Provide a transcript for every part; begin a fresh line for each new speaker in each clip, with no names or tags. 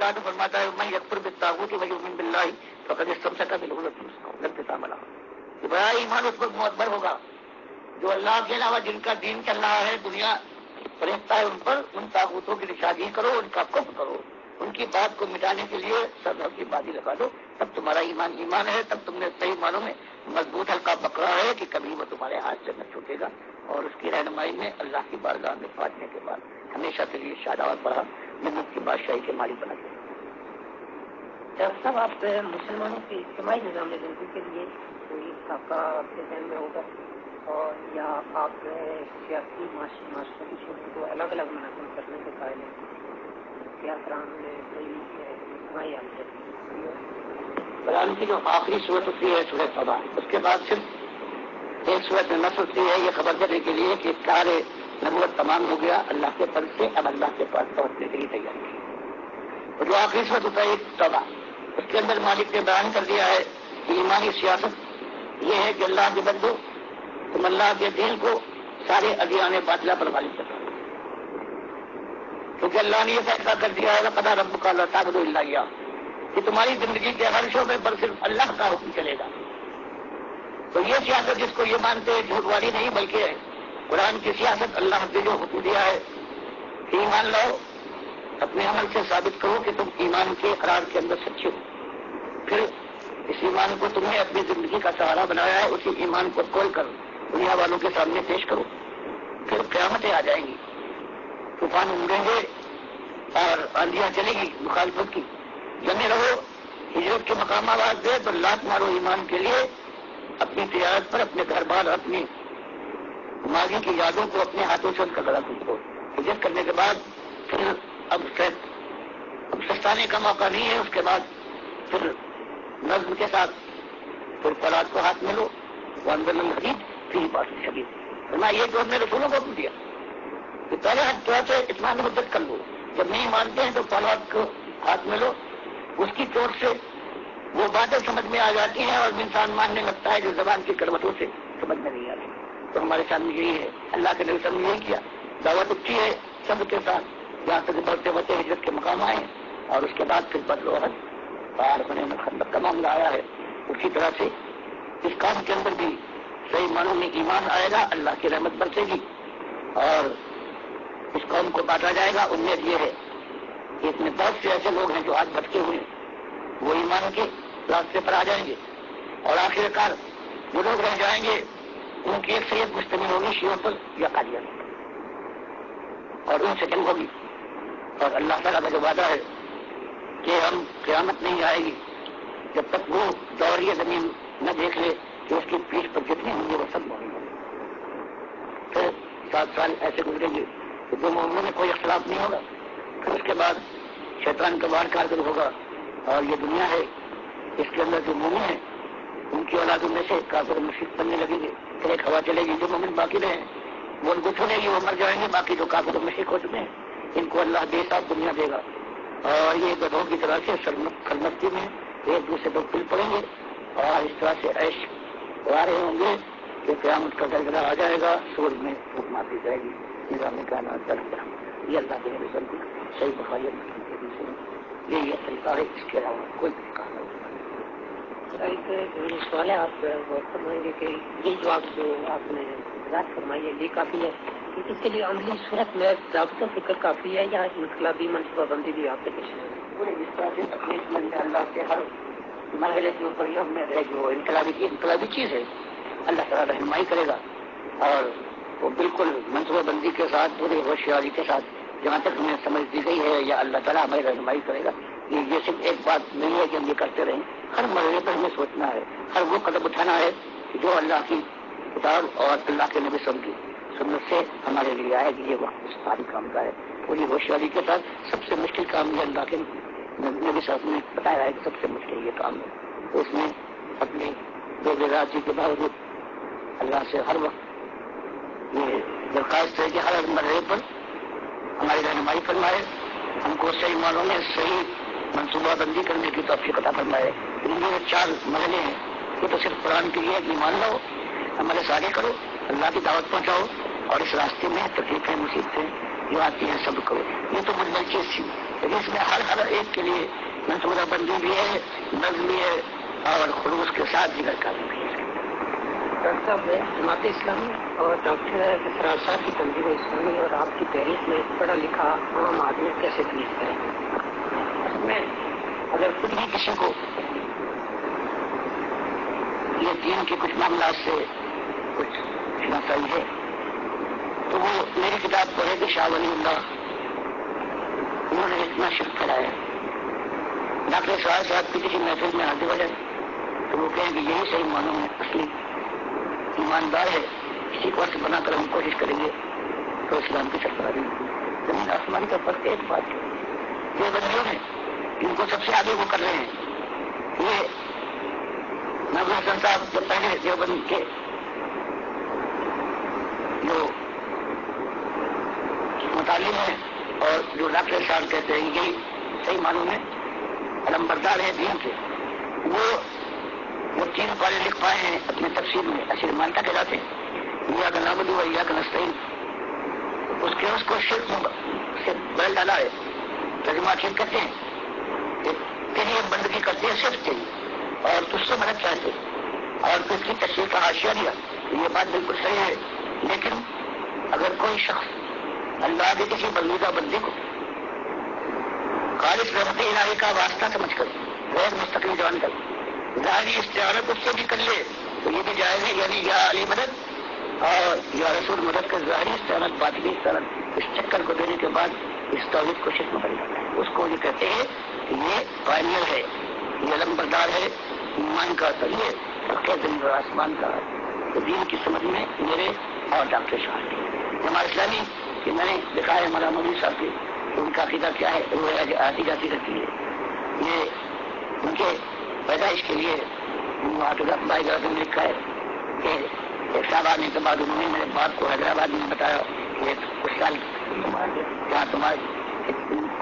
اللہ تو فرماتا ہے میں یکفر بالطاغوت ویؤمن باللہ فقد استمسک بالعروۃ الوثقی لا انفصام لها. بڑا ایمان اس وقت معتبر ہوگا جو اللہ کے علاوہ جن کا دین چل رہا ہے، دنیا فرشتہ ہے ان پر، ان طاغوتوں کی نشاندہی کرو، ان کا کفر کرو، ان کی بات کو مٹانے کے لیے سب کی بازی لگا دو، تب تمہارا ایمان ہے، تب تم نے صحیح معنوں میں مضبوط ہلکا پکڑا ہے کہ کبھی وہ تمہارے ہاتھ سے نہ چھوٹے گا. اور اس کی رہنمائی میں اللہ کی بارگاہ میں پہنچنے کے بعد ہمیشہ کے لیے شاداب بڑھا جنت کی بادشاہی کے مالک بنا دیا.
ڈاکٹر صاحب، آپ مسلمانوں کے اجتماعی نظام زندگی کے لیے کوئی خاکہ آپ کے ذہن میں ہوگا، اور یا آپ سیاسی معاشرتی شعبے کو الگ الگ منظم کرنے کے قائل ہیں؟ کیا کرام میں کوئی اجتماعی
قرآن کی جو آخری صورت ہوتی ہے سورۃ توبہ، اس کے بعد صرف ایک صورت میں نص ہوتی ہے یہ خبر دینے کے لیے کہ کار نبوت تمام ہو گیا اللہ کے طرف سے، اب اللہ کے پاس پہنچنے کے لیے تیاری کی. اور جو آخری صورت ہوتا ہے توبہ، اس کے اندر مالک نے بیان کر دیا ہے کہ ایمانی سیاست یہ ہے کہ اللہ کے بندو تم اللہ کے دین کو سارے ادیان باطلہ پر غالب کرو، کیونکہ اللہ نے یہ فیصلہ کر دیا ہے وَقَضَىٰ رَبُّكَ أَلَّا تَعْبُدُوا إِلَّا إِيَّاهُ کہ تمہاری زندگی کے ہر شعبے پر صرف اللہ کا حکم چلے گا. تو یہ سیاست جس کو یہ مانتے ہیں جھوٹ والی نہیں بلکہ قرآن کی سیاست، اللہ نے جو حکم دیا ہے کہ ایمان لاؤ، اپنے عمل سے ثابت کرو کہ تم ایمان کے اقرار کے اندر سچے ہو، پھر اس ایمان کو تم نے اپنی زندگی کا سہارا بنایا ہے، اسی ایمان کو کھول کر دنیا والوں کے سامنے پیش کرو، پھر قیامتیں آ جائیں گی، طوفان اڑیں گے اور آندھیاں چلے گی مخالفت کی، جمے رہو، ہجرت کے مقام آواز دے تو لات مارو ایمان کے لیے، اپنی تجارت پر، اپنے گھر بار، اپنی ماضی کی یادوں کو اپنے ہاتھوں سے ان کا گلا کھینچو. ہجرت کرنے کے بعد پھر اب سستانے کا موقع نہیں ہے، اس کے بعد پھر نظم کے ساتھ پھر فولاد کو ہاتھ میں لو، وہ اندر الحدید پھر بات شدید. فرمایا یہ جو ہم نے رسولوں کو حکم دیا کہ پہلے ہاتھ تھوڑا سا اتنا مدت کر لو، جب نہیں مانتے ہیں تو فولاد کو ہاتھ میں لو، اس کی چوٹ سے وہ باتیں سمجھ میں آ جاتی ہیں اور انسان ماننے لگتا ہے جو زبان کی کڑوتوں سے سمجھ میں نہیں آتی. تو ہمارے سامنے یہی ہے، اللہ کے نبی صلی اللہ علیہ وسلم نے یہی کیا، دعوت اٹھی ہے سب کے ساتھ جہاں تک بڑھتے بڑھتے ہجرت کے مقام آئے، اور اس کے بعد پھر بدل و حد پار بنے میں خندق کا معاملہ آیا ہے. اسی طرح سے اس کام کے اندر بھی صحیح معنوں میں ایمان آئے گا، اللہ کی رحمت برسے گی اور اس قوم کو بانٹا جائے گا. امید یہ ہے کہ اس میں بہت سے ایسے لوگ ہیں جو آج بھٹکے ہوئے ہیں، وہ ایمان کے راستے پر آ جائیں گے، اور آخر کار وہ لوگ رہ جائیں گے ان کی ایک سید مشتمل ہوگی شیعوں پر یا قادیان پر، اور ان سے جنگ ہوگی. اور اللہ تعالیٰ کا جو وعدہ ہے کہ ہم قیامت نہیں آئے گی جب تک وہ دور یہ زمین نہ دیکھ لے کہ اس کی پیٹھ پر جتنے ہوں گے وہ سب مومن ہوں گے. پھر 7 سال ایسے گزریں گے کہ دو مومنوں میں کوئی اختلاف نہیں ہوگا. پھر اس کے بعد شیطان کا وار کارگر ہوگا، اور یہ دنیا ہے اس کے اندر جو مومن ہیں ان کی اولادوں میں سے کافر مشرک بننے لگیں گے. پھر ایک ہوا چلے گی، جو مومن باقی رہے وہ ان کو چھوڑے گی، وہ مر جائیں گے، باقی جو کافر مشرک ہو چکے ہیں ان کو اللہ بے حساب دنیا دے گا. اور یہ گدھوں کی طرح سے سلمستی میں ایک دوسرے کو پل پڑیں گے اور اس طرح سے عیش آ رہے ہوں گے کہ قیامت کا زلزلہ آ جائے گا، سورج میں حکم آتی جائے گی، نظام کائنات چل گیا. یہ اللہ کے نبی صلی اللہ علیہ وسلم صحیح بخاری مسلم کے حدیث ہے، یہ طریقہ ہے، اس کے علاوہ کوئی طریقہ نہیں.
ایک سوال ہے، آپ غور فرمائیں گے کہ یہ جواب جو آپ نے وضاحت فرمائی ہے یہ کافی ہے کہ اس کے لیے عملی صورت میں ضابطہ فکر کافی ہے یا انقلابی منصوبہ بندی بھی آپ کے پیش ہے؟
پورے جس طرح سے اپنے من اللہ کے ہر مرحلے کے اوپر یہ میں رہے جو انقلابی چیز ہے، اللہ تعالیٰ رہنمائی کرے گا اور وہ بالکل منصوبہ بندی کے ساتھ پوری ہوشیاری کے ساتھ جہاں تک ہمیں سمجھ دی گئی ہے یا اللہ تعالیٰ ہماری رہنمائی کرے گا. یہ صرف ایک بات نہیں ہے کہ ہم یہ کرتے رہیں، ہر مرحلے پر ہمیں سوچنا ہے، ہر وہ قدم اٹھانا ہے جو اللہ کی کتاب اور اللہ کے نبی صلی اللہ علیہ وسلم کی سنت سے ہمارے لیے آئے کہ یہ وقت اس ساری کام کا ہے. پوری ہوشیاری کے ساتھ سب سے مشکل کام یہ اللہ کے نبی صلی اللہ علیہ وسلم نے بتایا ہے کہ سب سے مشکل یہ کام ہے. تو اس میں اپنی بے غیرتی کے باوجود اللہ سے ہر وقت یہ درخواست ہے کہ ہر مرحلے پر ہماری رہنمائی فرمائے، ہم کو صحیح معنوں میں صحیح منصوبہ بندی کرنے کی توفیق عطا فرمائے. یہ 4 مرحلے ہیں، یہ تو صرف قرآن کے لیے کہ ایمان لاؤ، عمل صالح کرو، اللہ کی دعوت پہنچاؤ، اور اس راستے میں تکلیفیں مصیبتیں جو آتی ہیں سب کرو. یہ تو مجمل چیز تھی، لیکن اس میں ہر ایک کے لیے منصوبہ بندی بھی ہے، نظم بھی ہے اور خلوص کے ساتھ ذکر کرنا بھی ہے.
ڈاکٹر صاحب جماعت اسلامی اور ڈاکٹر اسرار صاحب کی تنظیم اسلامی اور آپ کی تحریک میں پڑھا لکھا عام آدمی کیسے تمیز کریں؟
اس میں اگر خود بھی کسی کو یہ دین کے کچھ معاملات سے کچھ شناخت ہے تو وہ میری کتاب پڑھے کہ شاہ ولی اللہ انہوں نے اتنا شرک کرایا. ڈاکٹر اسرار صاحب کی کسی محفل میں حاضر ہو جائے تو وہ کہیں کہ یہی صحیح معنوں میں اصلی ایماندار ہے، اسی کو عرص بنا کر ہم کوشش کریں گے تو اسلام کی سرفرازی زمین آسمان کا فرق ایک بات ہے. یہ بندیوں ہیں جن کو سب سے آگے وہ کر رہے ہیں. یہ نبی حسن صاحب جو پہلے دیوبند کے جو متعلم ہیں اور جو ڈاکٹر صاحب کہتے ہیں یہی صحیح معلوم ہے علم بردار ہے دین کے، وہ جو 3 پارے لکھ پائے ہیں اپنے تفسیر میں اصل مانتا کہلاتے ہیں یا کا نعبد و یا کا نستعین، اس کو شرک سے بدل ڈالا ہے. ترجمہ ٹھیک کرتے ہیں کہ تیری بندگی کرتے ہیں صرف تیری اور تجھ سے مدد چاہتے اور تو اس کی تشریح کا حاشیہ دیا. یہ بات بالکل صحیح ہے، لیکن اگر کوئی شخص اللہ کے کسی بندیدہ بندے کو خالص رحمت الہی کا واسطہ سمجھ کر غیر مستقل جان کر ظاہری استعارت اس سے بھی کر لے تو یہ بھی جائز ہے. یعنی یا علی مدد اور یا رسول مدد کا ظاہری استعارت باطنی استعارت اس چکر کو دینے کے بعد اس توحید کو شرک میں بدل جاتا ہے. اس کو یہ کہتے ہیں کہ یہ پائنیئر ہے، یہ علم بردار ہے ایمان کا. تو یہ زمین اور آسمان کا دین کی سمجھ میں میرے اور ڈاکٹر شاہ کی جماعت اسلامی کہ میں نے دکھا ہے مولانا مولوی صاحب کی ان کا عقیدہ کیا ہے، وہ آتی جاتی رہتی ہے. یہ ان کے پیدائش کے لیے بھائی میں لکھا ہے کہ ایک صاحب آنے کے بعد انہوں نے میرے باپ کو حیدرآباد میں بتایا کہ کچھ سال جہاں تمہاری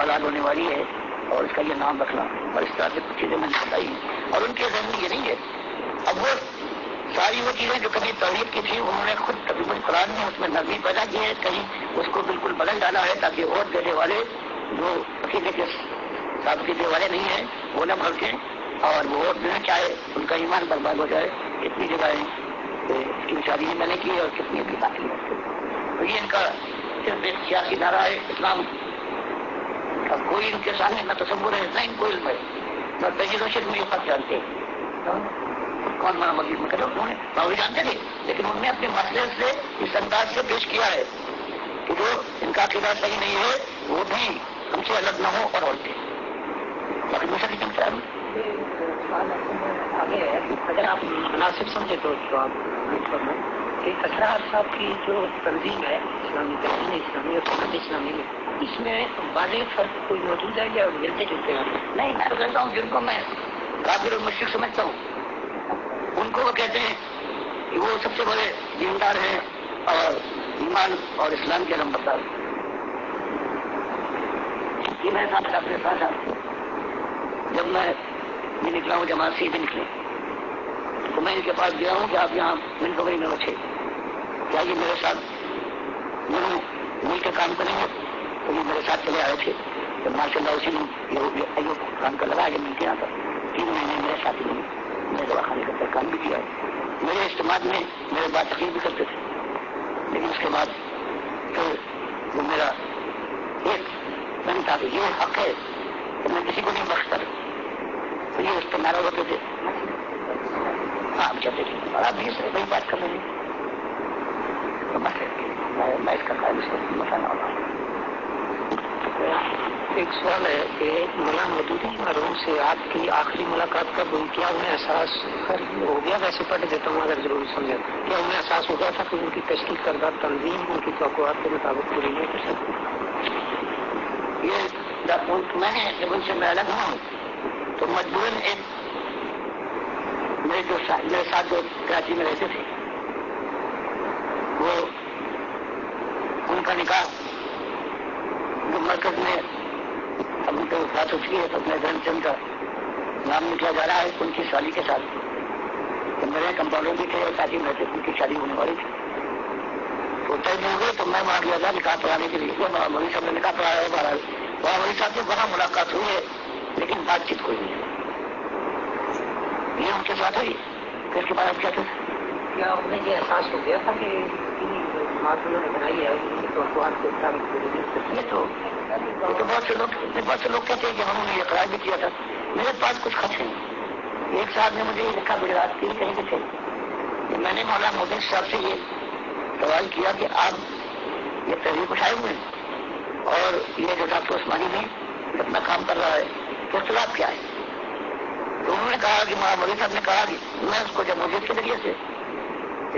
اولاد ہونے والی ہے اور اس کا یہ نام رکھنا اور اس طرح سے کچھ چیزیں میں نے بتائی اور ان کے ذہن میں یہ نہیں ہے. اب وہ ساری وہ چیزیں جو کبھی توحید کی تھی انہوں نے خود تقریب القرآن میں اس میں نرمی پیدا کی ہے، کہیں اس کو بالکل بدل ڈالا ہے تاکہ اور دینے والے جو عقیدے کے عقیدے والے نہیں ہیں وہ نہ بھڑکیں اور وہ ووٹ دینا چاہے ان کا ایمان برباد ہو جائے. اتنی جگہیں اس کی شادی میں نے کی اور کتنی بھی باقی ہے. تو یہ ان کا صرف ایک سیاسی نعرہ ہے. اسلام کا کوئی ان کے سامنے نہ تصور ہے نہ ان کو علم ہے، نہ تجزیہ و شرک میں یہ فرق جانتے ہیں. کون مانا مزید میں کرو انہوں نے باوری جانتے تھے، لیکن انہوں نے اپنے مسئلے سے اس انداز سے پیش کیا ہے کہ جو ان کا عقیدہ صحیح نہیں ہے وہ بھی ہم سے الگ نہ ہو اور اولتے. باقی دوسرا کی چمچہ
آگے ہے اگر آپ مناسب سمجھے تو آپ کہ اسرار صاحب کی جو تنظیم ہے اسلامی تنظیم اسلامی اور سنت اسلامی میں اس میں واضح فرق کوئی موجود ہے یا ملتے جلتے ہیں؟
نہیں، میں تو کہتا ہوں جن کو میں کافر اور مشرک سمجھتا ہوں ان کو وہ کہتے ہیں کہ وہ سب سے بڑے دیندار ہیں اور ایمان اور اسلام کے علم بردار. یہ میرے ساتھ اپنے ساتھ جب میں یہ نکلا ہوں جماعت سے بھی نکلے تو میں ان کے پاس گیا ہوں کہ آپ یہاں منٹوری میں بچے کیا یہ میرے ساتھ دونوں مل کے کام کریں گے؟ تو یہ میرے ساتھ چلے آئے تھے. جب ماشاء اللہ اسی نے کام کا لگا کہ مل کے آتا 3 مہینے میرے ساتھ ہی میں دوا خانے کا کام بھی کیا ہے. میرے اجتماع میں میرے بات تقریر بھی کرتے تھے، لیکن اس کے بعد پھر وہ میرا ایک من تھا کہ یہ حق ہے کہ میں کسی کو نہیں بخشتا. تو یہ اس پہ نعرہ ہوتے تھے. آپ چلتے تھے اور آپ بھی وہی بات کر رہے ہیں تو میں اس کا قائم اس کو مسئلہ ہوگا.
ایک سوال ہے کہ مولانا مودودی مرحوم سے آپ کی آخری ملاقات کب ہوئی؟ کیا انہیں احساس ہو گیا؟ ویسے پڑھ دیتا ہوں اگر ضروری سمجھے. کیا انہیں احساس ہو گیا تھا کہ ان کی تشکیل کردہ تنظیم ان کی توقعات کے مطابق پوری نہیں کر سکتی؟
یہ میں نے جب ان سے میں الگ ہوں تو مجبوراً ایک میرے ساتھ جو کراچی میں رہتے تھے وہ ان کا نکاح جو مرکز میں اب ان کو بات ہو چکی ہے تو اپنے دھرم چند کا نام نکلا جا رہا ہے ان کی شادی کے ساتھ. تو میرے کمپاؤنڈر بھی تھے اور ساتھی میں رہتے ان کی شادی ہونے والی تھی. تو متحد ہو گئے تو میں وہاں گیا تھا نکاح پڑھانے کے لیے. وہ مولوی صاحب نے نکاح پڑھایا ہے بہرحال. وہاں مولوی صاحب سے وہاں ملاقات ہوئی ہے لیکن بات چیت کوئی نہیں. یہ ان کے ساتھ ہوئی. پھر اس کے بعد کیا تھا؟
کیا انہیں یہ احساس ہو گیا تھا کہ جماعت انہوں نے بنائی ہے
یہ تو بہت سے لوگ کہتے ہیں کہ ہم نے اقرار بھی کیا تھا. میرے پاس کچھ خط ہیں. ایک صاحب نے مجھے یہ لکھا گجرات کی کہیں تھے کہ میں نے مولانا مودی صاحب سے یہ سوال کیا کہ آپ یہ تحریک اٹھائے ہوئے ہیں اور یہ جو ڈاکٹر عثمانی میں اپنا کام کر رہا ہے تو اختلاف کیا ہے. تو انہوں نے کہا کہ مولانا مودی صاحب نے کہا کہ میں اس کو جمہوریت کے ذریعے سے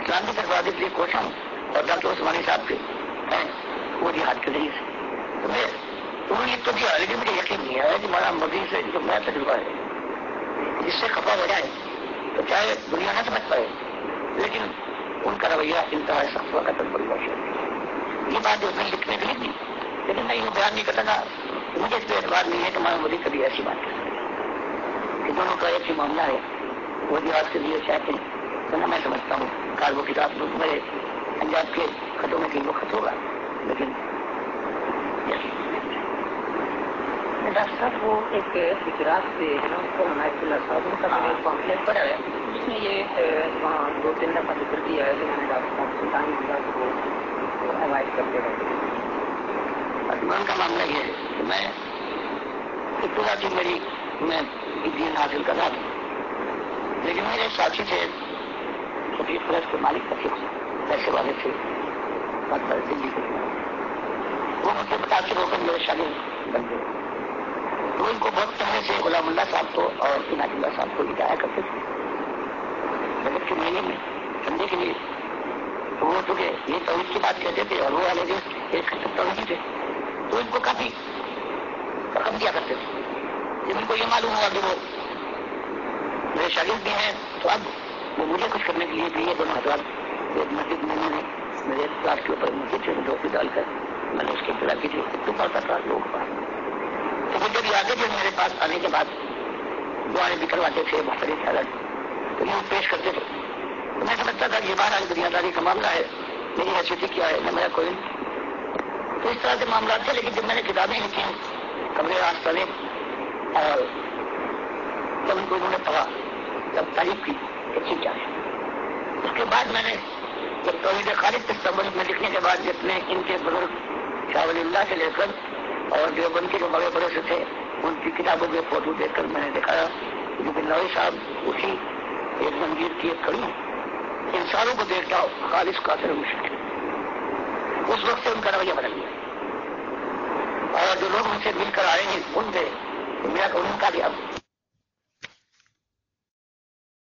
اسلامی تربیت کے لیے کوشاں ہوں اور ڈاکٹر عثمانی صاحب کے ہیں وہ جہاد کے ذریعے سے. تو میں انہوں نے تو دیا لیکن مجھے یقین نہیں آیا کہ مولانا مودی سے جو میرا تجربہ ہے جس سے خفا ہو جائے تو چاہے دنیا نہ سمجھ پائے لیکن ان کا رویہ انتہا سخت وقت بڑی بات ہے. یہ بات جو میں لکھنے کے لیے تھی لیکن میں یہ بیان نہیں کرتا تھا. مجھے اس پہ اعتبار نہیں ہے کہ مولانا مودی کبھی ایسی بات کر سکتے کہ دونوں کا ایک ہی معاملہ ہے. وہ جہاد کے لیے چاہتے ہیں تو نہ میں سمجھتا ہوں کار وہ کتاب میرے پنجاب کے خطوں میں کہیں وہ خط ہوگا لیکن
ڈاکٹر صاحب وہ ایک گجرات سے عنایت اللہ صاحب کا میں نے پامفلیٹ پڑھا ہے جس میں یہ وہاں 2-3 دفعہ ذکر کیا ہے کہ میں نے ڈاکٹر صاحب سلطانی گجرات کو اوائڈ کرتے رہتے.
اطمینان کا معاملہ یہ ہے کہ میں ابتدا کی میری میں دین حاصل کر رہا تھا لیکن میرے ساتھی تھے شفیق فلس کے مالک رفیق پیسے والے تھے دلی کے. وہ مجھے متاثر ہو کر میرے شاگرد بن گئے. تو ان کو بہت پہلے سے غلام اللہ صاحب کو اور عنایت اللہ صاحب کو لے جایا کرتے تھے بجٹ کے مہینے میں سنڈے کے لیے. تو وہ چونکہ یہ توحید کی بات کہتے تھے اور وہ والے جو ایک توحیدی تھے تو ان کو کافی رقم دیا کرتے تھے. جب ان کو یہ معلوم ہوا کہ وہ میرے شاگرد بھی ہیں تو اب وہ مجھے کچھ کرنے کے لیے بھی یہ دونوں حضرات ایک مسجد میں نے میرے کلاس کے اوپر مسجد سے ڈوپی ڈال کر میں نے اس کی اطلاع کی تھی تو پڑھتا تھا لوگوں کے پاس. تو وہ جب آگے جو میرے پاس آنے کے بعد دعائیں بھی کرواتے تھے مختلف حالت تو یہ پیش کرتے تھے تو میں سمجھتا تھا کہ یہ بہرحال دنیا داری کا معاملہ ہے. میری حیثیت کیا ہے نہ میرا کوئی. تو اس طرح سے معاملات تھے. لیکن جب میں نے کتابیں لکھی کمرے آستانے اور جب ان کو انہوں نے پڑھا جب تعریف کی اچھی کیا ہے اس کے بعد میں نے جب توحید خالد تصور میں لکھنے کے بعد جتنے ان کے بزرگ شاہ ولی اللہ سے لے کر اور جو ان کے جو بڑے بڑے سے تھے ان کی کتابوں کے فوٹو دیکھ کر میں نے دکھایا کہ بلّوی صاحب اسی ایک منجیر کی ایک کڑی ان ساروں کو دیکھتا ہو خالص قاصر مشکل. اس وقت سے ان کا رویہ بدل گیا اور جو لوگ ان سے مل کر آئے ہیں ان سے میرا ان کا بھی اب